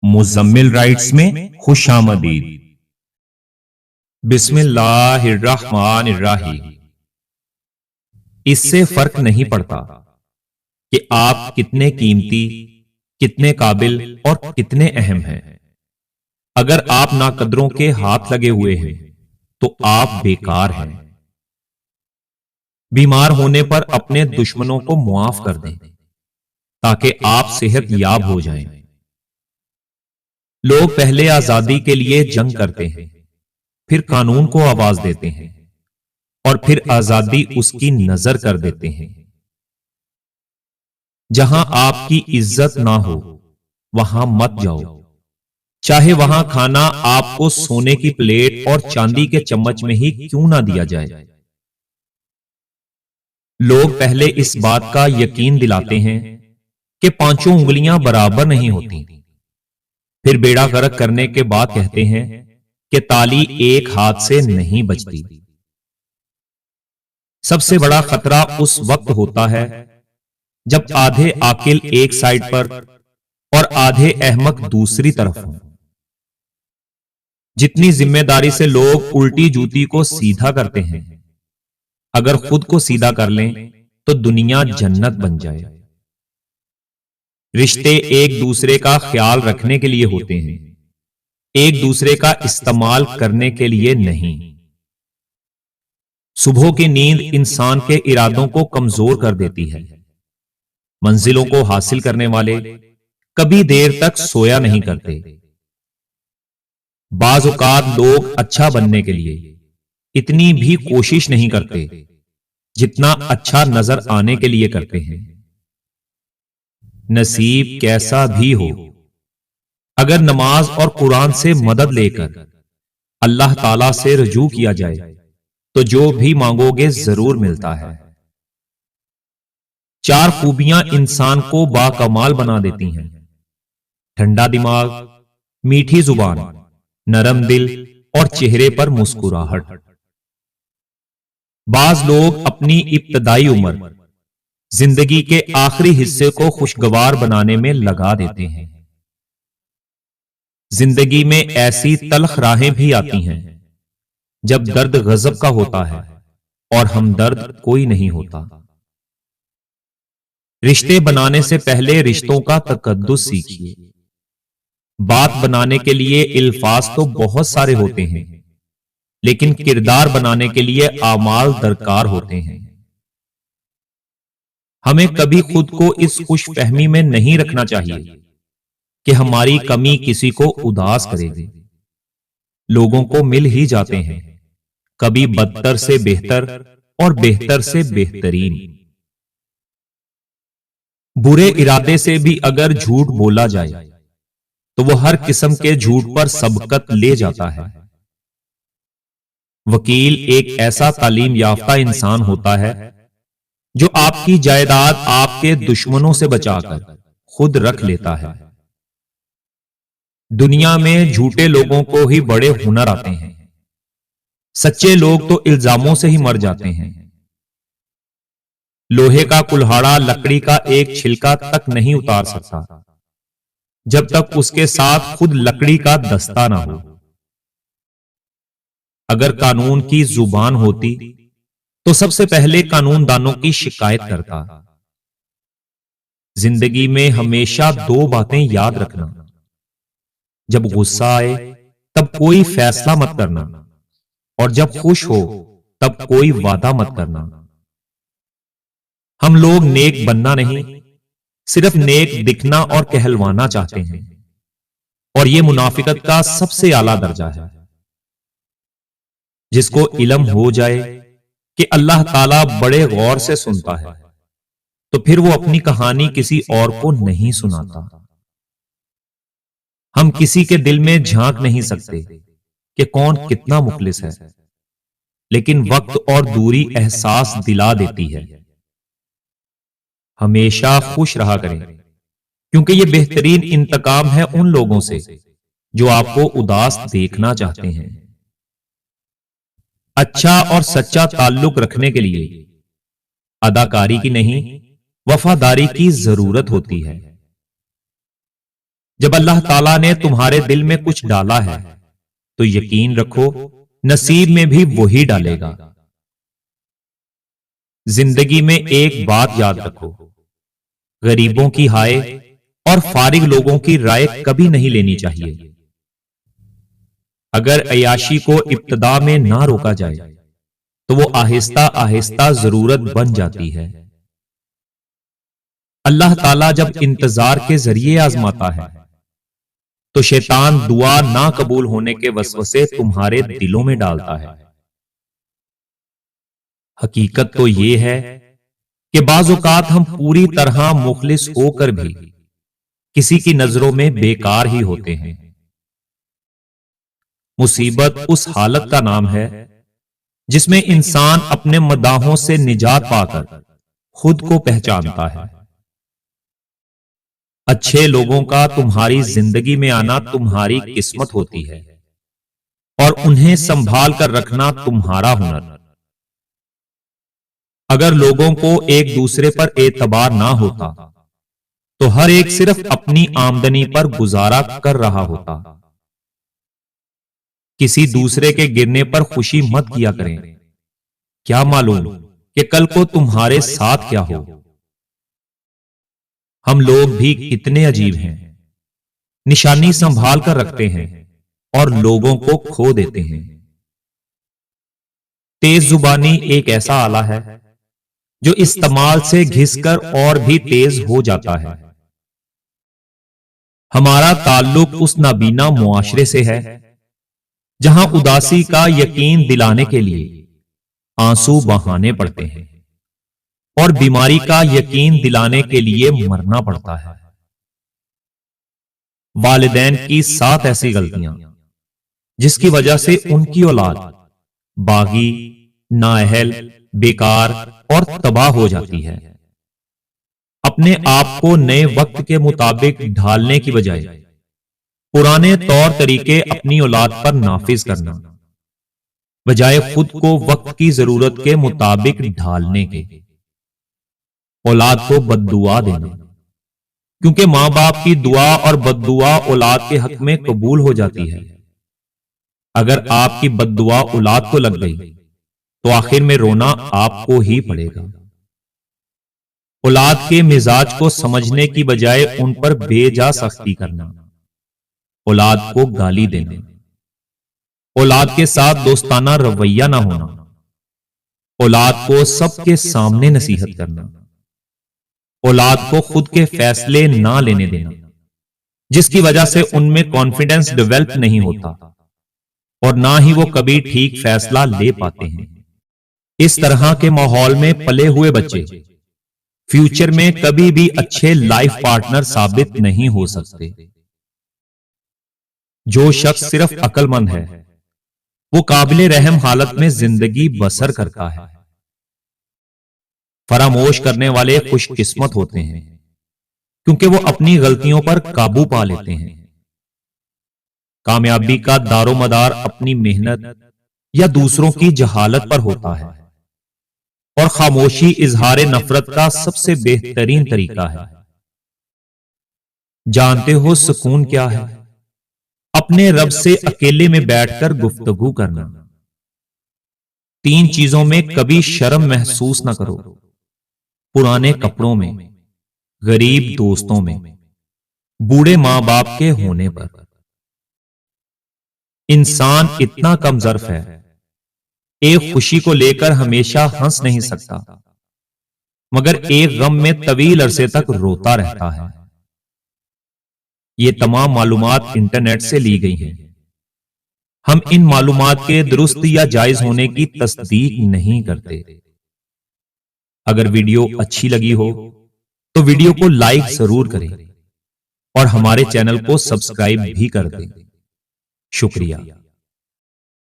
Muzammil rights میں خوش آمدید۔ بسم اللہ الرحمن الرحیم۔ اس سے فرق نہیں پڑتا کہ آپ کتنے قیمتی، کتنے قابل اور کتنے اہم ہیں۔ اگر آپ ناقدروں کے ہاتھ لگے ہوئے ہیں تو آپ بیکار ہیں۔ بیمار ہونے پر اپنے دشمنوں کو معاف کر دیں تاکہ آپ صحت یاب ہو جائیں۔ لوگ پہلے آزادی کے لیے جنگ کرتے ہیں، پھر قانون کو آواز دیتے ہیں اور پھر آزادی اس کی نظر کر دیتے ہیں۔ جہاں آپ کی عزت نہ ہو وہاں مت جاؤ، چاہے وہاں کھانا آپ کو سونے کی پلیٹ اور چاندی کے چمچ میں ہی کیوں نہ دیا جائے۔ لوگ پہلے اس بات کا یقین دلاتے ہیں کہ پانچوں انگلیاں برابر نہیں ہوتی، پھر بیڑا غرق کرنے کے بعد کہتے ہیں کہ تالی ایک ہاتھ سے نہیں بجتی۔ سب سے بڑا خطرہ اس وقت ہوتا ہے جب آدھے عاقل ایک سائیڈ پر اور آدھے احمق دوسری طرف ہوں۔ جتنی ذمہ داری سے لوگ الٹی جوتی کو سیدھا کرتے ہیں، اگر خود کو سیدھا کر لیں تو دنیا جنت بن جائے۔ رشتے ایک دوسرے کا خیال رکھنے کے لیے ہوتے ہیں، ایک دوسرے کا استعمال کرنے کے لیے نہیں۔ صبح کی نیند انسان کے ارادوں کو کمزور کر دیتی ہے۔ منزلوں کو حاصل کرنے والے کبھی دیر تک سویا نہیں کرتے۔ بعض اوقات لوگ اچھا بننے کے لیے اتنی بھی کوشش نہیں کرتے جتنا اچھا نظر آنے کے لیے کرتے ہیں۔ نصیب کیسا بھی ہو، اگر نماز اور قرآن سے مدد لے کر اللہ تعالی سے رجوع کیا جائے تو جو بھی مانگو گے ضرور ملتا ہے۔ چار خوبیاں انسان کو باکمال بنا دیتی ہیں: ٹھنڈا دماغ، میٹھی زبان، نرم دل اور چہرے پر مسکراہٹ۔ بعض لوگ اپنی ابتدائی عمر زندگی کے آخری حصے کو خوشگوار بنانے میں لگا دیتے ہیں۔ زندگی میں ایسی تلخ راہیں بھی آتی ہیں جب درد غضب کا ہوتا ہے اور ہمدرد کوئی نہیں ہوتا۔ رشتے بنانے سے پہلے رشتوں کا تقدس سیکھیے۔ بات بنانے کے لیے الفاظ تو بہت سارے ہوتے ہیں، لیکن کردار بنانے کے لیے اعمال درکار ہوتے ہیں۔ ہمیں کبھی خود کو اس خوش فہمی میں نہیں رکھنا چاہیے کہ ہماری کمی کسی کو اداس کرے گی۔ لوگوں کو مل ہی جاتے ہیں، کبھی بدتر سے بہتر اور بہتر سے بہترین۔ برے ارادے سے بھی اگر جھوٹ بولا جائے تو وہ ہر قسم کے جھوٹ پر سبقت لے جاتا ہے۔ وکیل ایک ایسا تعلیم یافتہ انسان ہوتا ہے جو آپ کی جائیداد آپ کے دشمنوں سے بچا کر خود رکھ لیتا ہے۔ دنیا میں جھوٹے لوگوں کو ہی بڑے ہنر آتے ہیں، سچے لوگ تو الزاموں سے ہی مر جاتے ہیں۔ لوہے کا کلہاڑا لکڑی کا ایک چھلکا تک نہیں اتار سکتا جب تک اس کے ساتھ خود لکڑی کا دستہ نہ ہو۔ اگر قانون کی زبان ہوتی تو سب سے پہلے قانون دانوں کی شکایت کرتا۔ زندگی میں ہمیشہ دو باتیں یاد رکھنا: جب غصہ آئے تب کوئی فیصلہ مت کرنا، اور جب خوش ہو تب کوئی وعدہ مت کرنا۔ ہم لوگ نیک بننا نہیں، صرف نیک دکھنا اور کہلوانا چاہتے ہیں، اور یہ منافقت کا سب سے اعلیٰ درجہ ہے۔ جس کو علم ہو جائے کہ اللہ تعالیٰ بڑے غور سے سنتا ہے تو پھر وہ اپنی کہانی کسی اور کو نہیں سناتا۔ ہم کسی کے دل میں جھانک نہیں سکتے کہ کون کتنا مخلص ہے، لیکن وقت اور دوری احساس دلا دیتی ہے۔ ہمیشہ خوش رہا کریں، کیونکہ یہ بہترین انتقام ہے ان لوگوں سے جو آپ کو اداس دیکھنا چاہتے ہیں۔ اچھا اور سچا تعلق رکھنے کے لیے اداکاری کی نہیں، وفاداری کی ضرورت ہوتی ہے۔ جب اللہ تعالیٰ نے تمہارے دل میں کچھ ڈالا ہے تو یقین رکھو نصیب میں بھی وہی ڈالے گا۔ زندگی میں ایک بات یاد رکھو، غریبوں کی ہائے اور فارغ لوگوں کی رائے کبھی نہیں لینی چاہیے۔ اگر عیاشی کو ابتدا میں نہ روکا جائے تو وہ آہستہ آہستہ ضرورت بن جاتی ہے۔ اللہ تعالیٰ جب انتظار کے ذریعے آزماتا ہے تو شیطان دعا نہ قبول ہونے کے وسوسے تمہارے دلوں میں ڈالتا ہے۔ حقیقت تو یہ ہے کہ بعض اوقات ہم پوری طرح مخلص ہو کر بھی کسی کی نظروں میں بیکار ہی ہوتے ہیں۔ مصیبت اس حالت کا نام ہے جس میں انسان اپنے مداحوں سے نجات پا کر خود کو پہچانتا ہے۔ اچھے لوگوں کا تمہاری زندگی میں آنا تمہاری قسمت ہوتی ہے اور انہیں سنبھال کر رکھنا تمہارا ہنر۔ اگر لوگوں کو ایک دوسرے پر اعتبار نہ ہوتا تو ہر ایک صرف اپنی آمدنی پر گزارا کر رہا ہوتا۔ کسی دوسرے کے گرنے پر خوشی مت کیا کریں، کیا معلوم کہ کل کو تمہارے ساتھ کیا ہو۔ ہم لوگ بھی کتنے عجیب ہیں، نشانی سنبھال کر رکھتے ہیں اور لوگوں کو کھو دیتے ہیں۔ تیز زبانی ایک ایسا آلہ ہے جو استعمال سے گھس کر اور بھی تیز ہو جاتا ہے۔ ہمارا تعلق اس نابینا معاشرے سے ہے جہاں اداسی کا یقین دلانے کے لیے آنسو بہانے پڑتے ہیں اور بیماری کا یقین دلانے کے لیے مرنا پڑتا ہے۔ والدین کی 7 ایسی غلطیاں جس کی وجہ سے ان کی اولاد باغی، نااہل، بیکار اور تباہ ہو جاتی ہے۔ اپنے آپ کو نئے وقت کے مطابق ڈھالنے کی بجائے پرانے طور طریقے اپنی اولاد پر نافذ کرنا، بجائے خود کو وقت کی ضرورت کے مطابق ڈھالنے کے۔ اولاد کو بد دعا دینا، کیونکہ ماں باپ کی دعا اور بد دعا اولاد کے حق میں قبول ہو جاتی ہے۔ اگر آپ کی بد دعا اولاد کو لگ گئی تو آخر میں رونا آپ کو ہی پڑے گا۔ اولاد کے مزاج کو سمجھنے کی بجائے ان پر بے جا سختی کرنا، اولاد کو گالی دینا، اولاد کے ساتھ دوستانہ رویہ نہ ہونا، اولاد کو سب کے سامنے نصیحت کرنا، اولاد کو خود کے فیصلے نہ لینے دینا، جس کی وجہ سے ان میں کانفیڈنس ڈیولپ نہیں ہوتا اور نہ ہی وہ کبھی ٹھیک فیصلہ لے پاتے ہیں۔ اس طرح کے ماحول میں پلے ہوئے بچے فیوچر میں کبھی بھی اچھے لائف پارٹنر ثابت نہیں ہو سکتے۔ جو شخص صرف عقل مند ہے وہ قابل رحم حالت میں زندگی بسر کرتا ہے۔ فراموش کرنے والے خوش قسمت ہوتے ہیں کیونکہ وہ اپنی غلطیوں پر قابو پا لیتے ہیں۔ کامیابی کا دار و مدار اپنی محنت یا دوسروں کی جہالت پر ہوتا ہے، اور خاموشی اظہار نفرت کا سب سے بہترین طریقہ ہے۔ جانتے ہو سکون کیا ہے؟ اپنے رب سے اکیلے میں بیٹھ کر گفتگو کرنا۔ 3 چیزوں میں کبھی شرم محسوس نہ کرو: پرانے کپڑوں میں، غریب دوستوں میں، بوڑھے ماں باپ کے ہونے پر۔ انسان اتنا کم ظرف ہے، ایک خوشی کو لے کر ہمیشہ ہنس نہیں سکتا، مگر ایک غم میں طویل عرصے تک روتا رہتا ہے۔ یہ تمام معلومات انٹرنیٹ سے لی گئی ہیں۔ ہم ان معلومات کے درست یا جائز ہونے کی تصدیق نہیں کرتے۔ اگر ویڈیو اچھی لگی ہو تو ویڈیو کو لائک ضرور کریں اور ہمارے چینل کو سبسکرائب بھی کر دیں۔ شکریہ۔